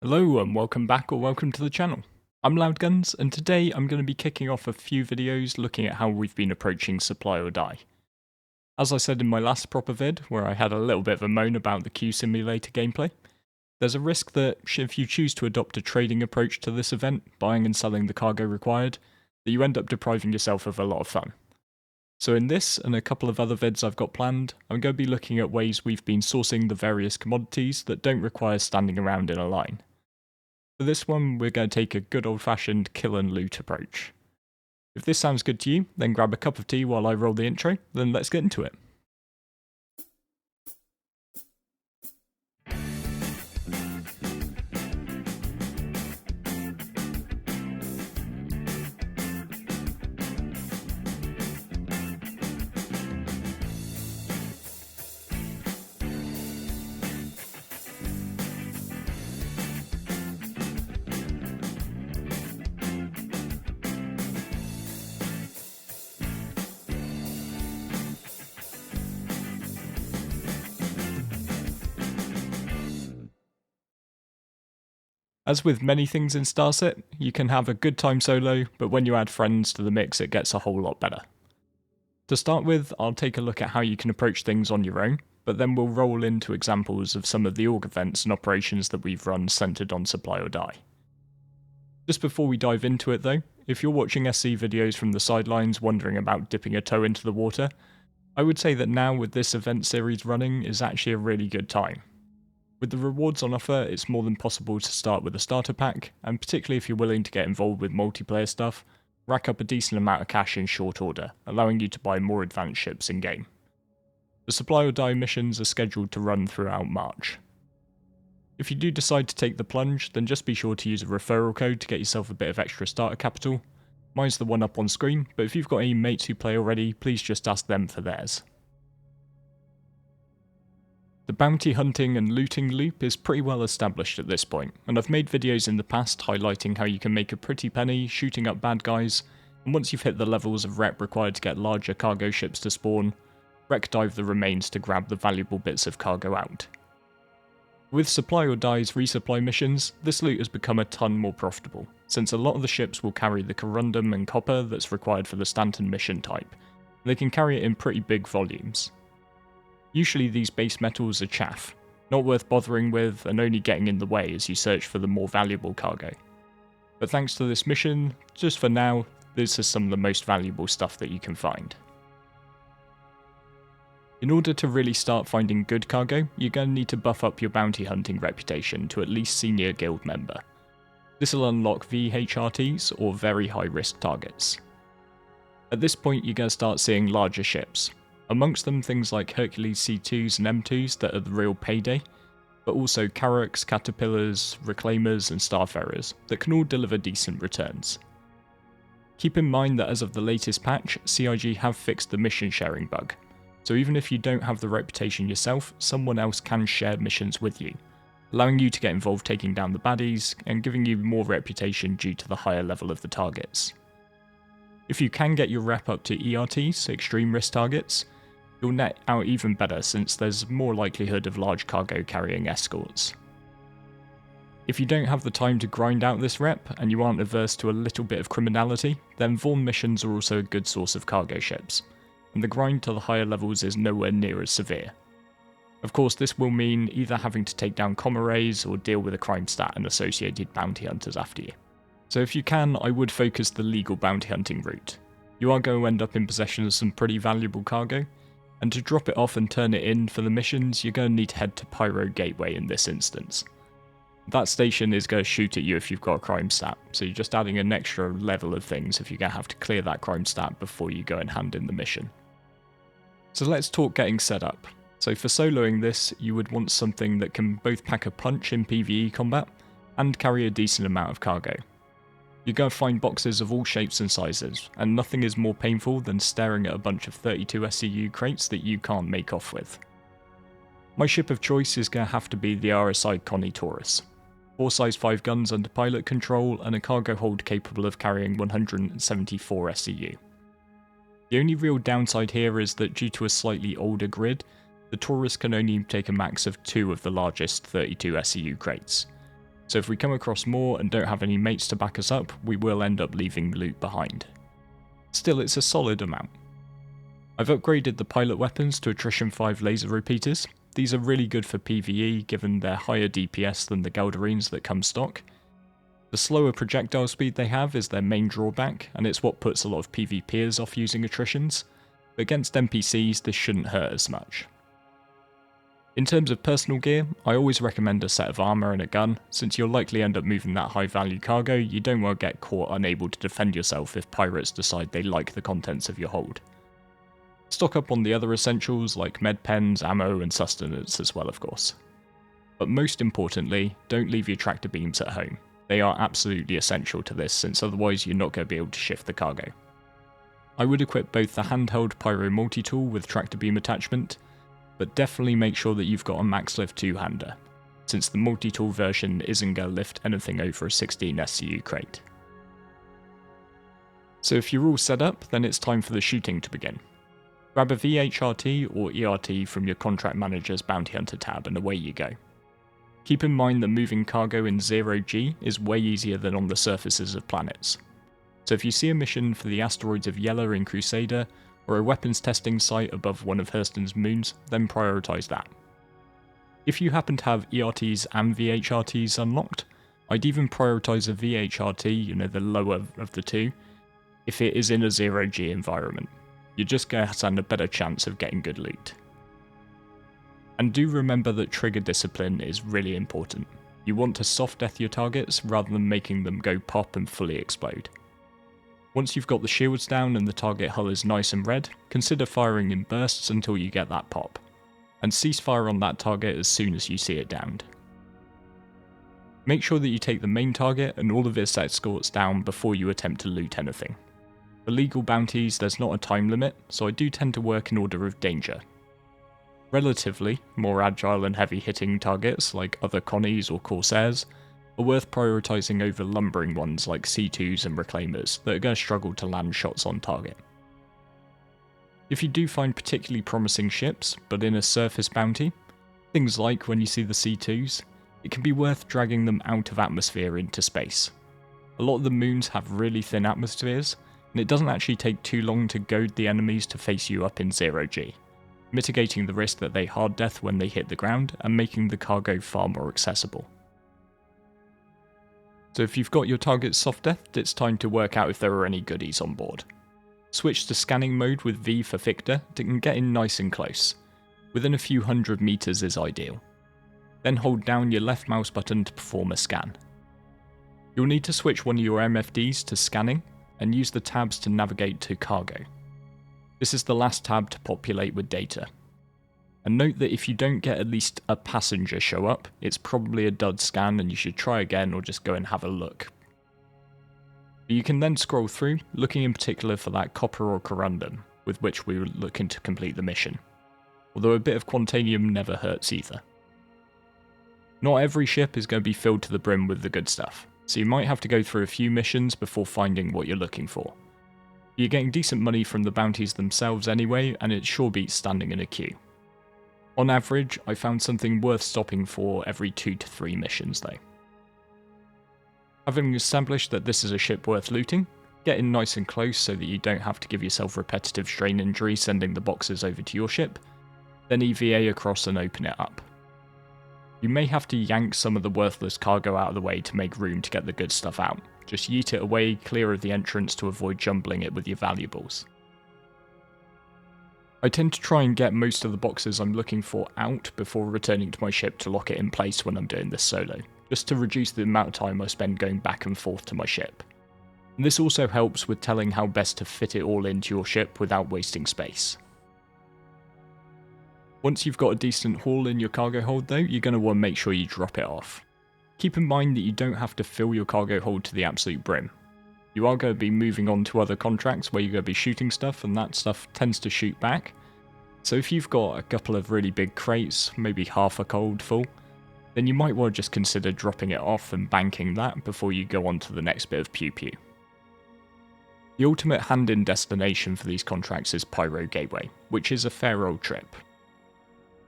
Hello and welcome back or welcome to the channel. I'm Loudguns and today I'm going to be kicking off a few videos looking at how we've been approaching supply or die. As I said in my last proper vid, where I had a little bit of a moan about the queue simulator gameplay, there's a risk that if you choose to adopt a trading approach to this event, buying and selling the cargo required, that you end up depriving yourself of a lot of fun. So in this and a couple of other vids I've got planned, I'm going to be looking at ways we've been sourcing the various commodities that don't require standing around in a line. For this one, we're going to take a good old-fashioned kill and loot approach. If this sounds good to you, then grab a cup of tea while I roll the intro, then let's get into it. As with many things in Starset, you can have a good time solo, but when you add friends to the mix it gets a whole lot better. To start with, I'll take a look at how you can approach things on your own, but then we'll roll into examples of some of the org events and operations that we've run centered on supply or die. Just before we dive into it though, if you're watching SC videos from the sidelines wondering about dipping a toe into the water, I would say that now with this event series running is actually a really good time. With the rewards on offer, it's more than possible to start with a starter pack, and particularly if you're willing to get involved with multiplayer stuff, rack up a decent amount of cash in short order, allowing you to buy more advanced ships in game. The supply or die missions are scheduled to run throughout March. If you do decide to take the plunge, then just be sure to use a referral code to get yourself a bit of extra starter capital. Mine's the one up on screen, but if you've got any mates who play already, please just ask them for theirs. The bounty hunting and looting loop is pretty well established at this point, and I've made videos in the past highlighting how you can make a pretty penny shooting up bad guys, and once you've hit the levels of rep required to get larger cargo ships to spawn, wreck dive the remains to grab the valuable bits of cargo out. With supply or die's resupply missions, this loot has become a ton more profitable, since a lot of the ships will carry the corundum and copper that's required for the Stanton mission type, and they can carry it in pretty big volumes. Usually these base metals are chaff, not worth bothering with and only getting in the way as you search for the more valuable cargo. But thanks to this mission, just for now, this is some of the most valuable stuff that you can find. In order to really start finding good cargo, you're going to need to buff up your bounty hunting reputation to at least senior guild member. This will unlock VHRTs or very high risk targets. At this point you're going to start seeing larger ships. Amongst them things like Hercules C2s and M2s that are the real payday, but also Carracks, Caterpillars, Reclaimers and Starfarers that can all deliver decent returns. Keep in mind that as of the latest patch, CIG have fixed the mission sharing bug, so even if you don't have the reputation yourself, someone else can share missions with you, allowing you to get involved taking down the baddies and giving you more reputation due to the higher level of the targets. If you can get your rep up to ERTs, extreme risk targets, you'll net out even better since there's more likelihood of large cargo carrying escorts. If you don't have the time to grind out this rep and you aren't averse to a little bit of criminality, then Vaughn missions are also a good source of cargo ships, and the grind to the higher levels is nowhere near as severe. Of course this will mean either having to take down comrays or deal with a crime stat and associated bounty hunters after you. So if you can, I would focus the legal bounty hunting route. You are going to end up in possession of some pretty valuable cargo, and to drop it off and turn it in for the missions, you're going to need to head to Pyro Gateway in this instance. That station is going to shoot at you if you've got a crime stat, so you're just adding an extra level of things if you're going to have to clear that crime stat before you go and hand in the mission. So let's talk getting set up. So for soloing this, you would want something that can both pack a punch in PvE combat, and carry a decent amount of cargo. You're going to find boxes of all shapes and sizes, and nothing is more painful than staring at a bunch of 32 SCU crates that you can't make off with. My ship of choice is going to have to be the RSI Connie Taurus. 4 size 5 guns under pilot control and a cargo hold capable of carrying 174 SCU. The only real downside here is that due to a slightly older grid, the Taurus can only take a max of 2 of the largest 32 SCU crates. so if we come across more and don't have any mates to back us up, we will end up leaving loot behind. Still, it's a solid amount. I've upgraded the pilot weapons to attrition 5 laser repeaters. These are really good for PvE given their higher DPS than the Galderines that come stock. The slower projectile speed they have is their main drawback, and it's what puts a lot of PvPers off using attritions, but against NPCs this shouldn't hurt as much. In terms of personal gear, I always recommend a set of armour and a gun. Since you'll likely end up moving that high value cargo, you don't want to get caught unable to defend yourself if pirates decide they like the contents of your hold. Stock up on the other essentials like med pens, ammo and sustenance as well of course. But most importantly, don't leave your tractor beams at home. They are absolutely essential to this since otherwise you're not going to be able to shift the cargo. I would equip both the handheld pyro multi-tool with tractor beam attachment, but definitely make sure that you've got a max lift 2-hander, since the multi-tool version isn't going to lift anything over a 16 SCU crate. So if you're all set up, then it's time for the shooting to begin. Grab a VHRT or ERT from your contract manager's bounty hunter tab and away you go. Keep in mind that moving cargo in 0G is way easier than on the surfaces of planets. So if you see a mission for the asteroids of Yella in Crusader, or a weapons testing site above one of Hurston's moons, then prioritise that. If you happen to have ERTs and VHRTs unlocked, I'd even prioritise a VHRT, the lower of the two, if it is in a 0G environment. You're just going to stand a better chance of getting good loot. And do remember that trigger discipline is really important. You want to soft death your targets rather than making them go pop and fully explode. Once you've got the shields down and the target hull is nice and red, consider firing in bursts until you get that pop, and cease fire on that target as soon as you see it downed. Make sure that you take the main target and all of its escorts down before you attempt to loot anything. For legal bounties, there's not a time limit, so I do tend to work in order of danger. Relatively, more agile and heavy hitting targets like other Connies or Corsairs are worth prioritising over lumbering ones like C2s and Reclaimers that are going to struggle to land shots on target. If you do find particularly promising ships, but in a surface bounty, things like when you see the C2s, it can be worth dragging them out of atmosphere into space. A lot of the moons have really thin atmospheres, and it doesn't actually take too long to goad the enemies to face you up in 0G, mitigating the risk that they hard death when they hit the ground and making the cargo far more accessible. So if you've got your targets soft deathed, it's time to work out if there are any goodies on board. Switch to scanning mode with V for Victor to get in nice and close. Within a few hundred meters is ideal. Then hold down your left mouse button to perform a scan. You'll need to switch one of your MFDs to scanning and use the tabs to navigate to cargo. This is the last tab to populate with data. And note that if you don't get at least a passenger show up, it's probably a dud scan and you should try again or just go and have a look. You can then scroll through, looking in particular for that copper or corundum, with which we were looking to complete the mission. Although a bit of quantanium never hurts either. Not every ship is going to be filled to the brim with the good stuff, so you might have to go through a few missions before finding what you're looking for. You're getting decent money from the bounties themselves anyway, and it sure beats standing in a queue. On average, I found something worth stopping for every 2 to 3 missions though. Having established that this is a ship worth looting, get in nice and close so that you don't have to give yourself repetitive strain injury sending the boxes over to your ship, then EVA across and open it up. You may have to yank some of the worthless cargo out of the way to make room to get the good stuff out. Just yeet it away clear of the entrance to avoid jumbling it with your valuables. I tend to try and get most of the boxes I'm looking for out before returning to my ship to lock it in place when I'm doing this solo, just to reduce the amount of time I spend going back and forth to my ship. And this also helps with telling how best to fit it all into your ship without wasting space. Once you've got a decent haul in your cargo hold though, you're going to want to make sure you drop it off. Keep in mind that you don't have to fill your cargo hold to the absolute brim. You are going to be moving on to other contracts where you're going to be shooting stuff, and that stuff tends to shoot back. So if you've got a couple of really big crates, maybe half a hold full, then you might want to just consider dropping it off and banking that before you go on to the next bit of pew pew. The ultimate hand-in destination for these contracts is Pyro Gateway, which is a fair old trip.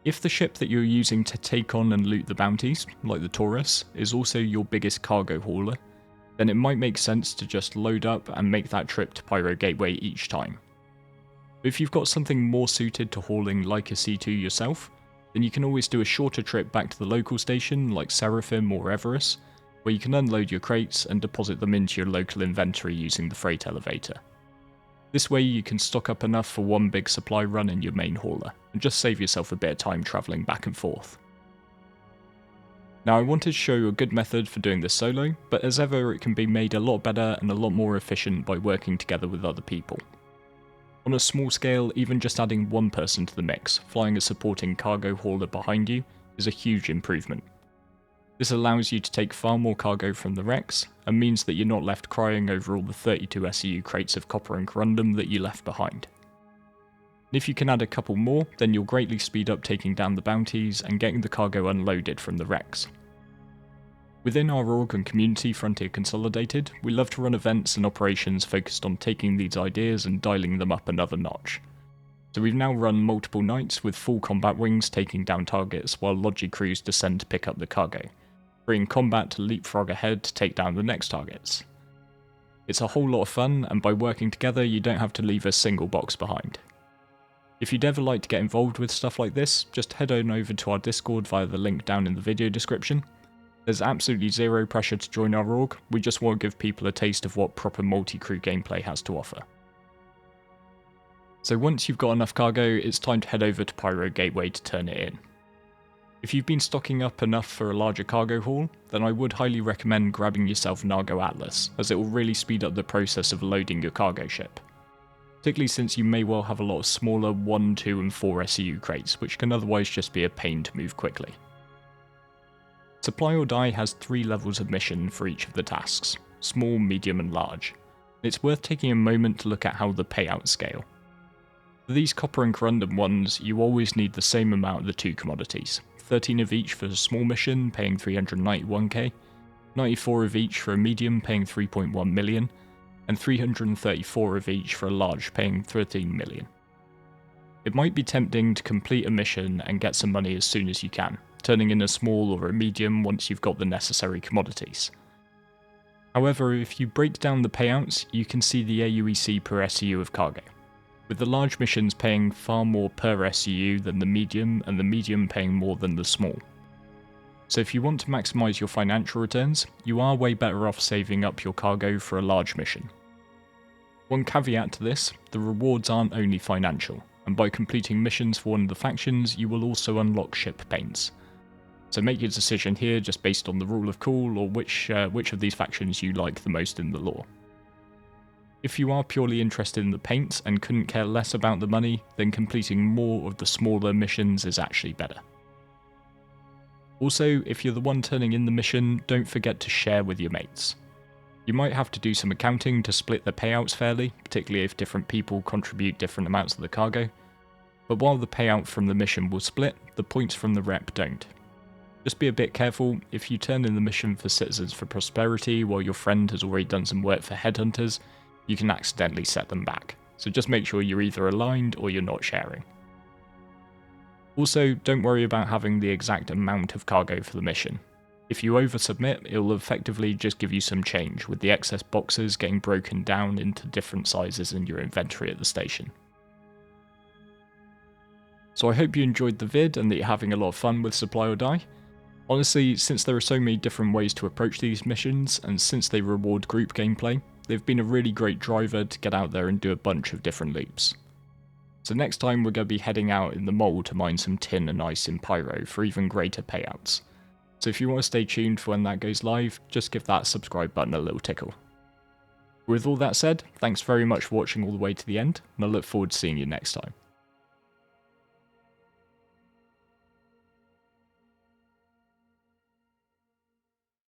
If the ship that you're using to take on and loot the bounties, like the Taurus, is also your biggest cargo hauler, then it might make sense to just load up and make that trip to Pyro Gateway each time. But if you've got something more suited to hauling like a C2 yourself, then you can always do a shorter trip back to the local station like Seraphim or Everus, where you can unload your crates and deposit them into your local inventory using the freight elevator. This way you can stock up enough for one big supply run in your main hauler, and just save yourself a bit of time travelling back and forth. Now I wanted to show you a good method for doing this solo, but as ever it can be made a lot better and a lot more efficient by working together with other people. On a small scale, even just adding one person to the mix, flying a supporting cargo hauler behind you, is a huge improvement. This allows you to take far more cargo from the wrecks, and means that you're not left crying over all the 32 SEU crates of copper and corundum that you left behind. And if you can add a couple more, then you'll greatly speed up taking down the bounties and getting the cargo unloaded from the wrecks. Within our org and community Frontier Consolidated, we love to run events and operations focused on taking these ideas and dialing them up another notch. So we've now run multiple nights with full combat wings taking down targets while Logi crews descend to pick up the cargo, freeing combat to leapfrog ahead to take down the next targets. It's a whole lot of fun, and by working together you don't have to leave a single box behind. If you'd ever like to get involved with stuff like this, just head on over to our Discord via the link down in the video description. There's absolutely zero pressure to join our org, we just want to give people a taste of what proper multi-crew gameplay has to offer. So once you've got enough cargo, it's time to head over to Pyro Gateway to turn it in. If you've been stocking up enough for a larger cargo haul, then I would highly recommend grabbing yourself an Argo Atlas, as it will really speed up the process of loading your cargo ship. Particularly since you may well have a lot of smaller 1, 2 and 4 SEU crates, which can otherwise just be a pain to move quickly. Supply or Die has 3 levels of mission for each of the tasks, small, medium and large. It's worth taking a moment to look at how the payouts scale. For these copper and corundum ones, you always need the same amount of the 2 commodities, 13 of each for a small mission paying 391k, 94 of each for a medium paying 3.1 million, and 334 of each for a large paying 13 million. It might be tempting to complete a mission and get some money as soon as you can, turning in a small or a medium once you've got the necessary commodities. However, if you break down the payouts, you can see the AUEC per SEU of cargo, with the large missions paying far more per SEU than the medium, and the medium paying more than the small. So if you want to maximise your financial returns, you are way better off saving up your cargo for a large mission. One caveat to this, the rewards aren't only financial, and by completing missions for one of the factions, you will also unlock ship paints. So make your decision here just based on the rule of cool or which of these factions you like the most in the lore. If you are purely interested in the paints and couldn't care less about the money, then completing more of the smaller missions is actually better. Also, if you're the one turning in the mission, don't forget to share with your mates. You might have to do some accounting to split the payouts fairly, particularly if different people contribute different amounts of the cargo, but while the payout from the mission will split, the points from the rep don't. Just be a bit careful, if you turn in the mission for Citizens for Prosperity while your friend has already done some work for Headhunters, you can accidentally set them back, so just make sure you're either aligned or you're not sharing. Also, don't worry about having the exact amount of cargo for the mission. If you oversubmit, it will effectively just give you some change, with the excess boxes getting broken down into different sizes in your inventory at the station. So I hope you enjoyed the vid and that you're having a lot of fun with Supply or Die. Honestly, since there are so many different ways to approach these missions, and since they reward group gameplay, they've been a really great driver to get out there and do a bunch of different loops. So next time we're going to be heading out in the mole to mine some tin and ice in Pyro for even greater payouts. So if you want to stay tuned for when that goes live, just give that subscribe button a little tickle. With all that said, thanks very much for watching all the way to the end, and I look forward to seeing you next time.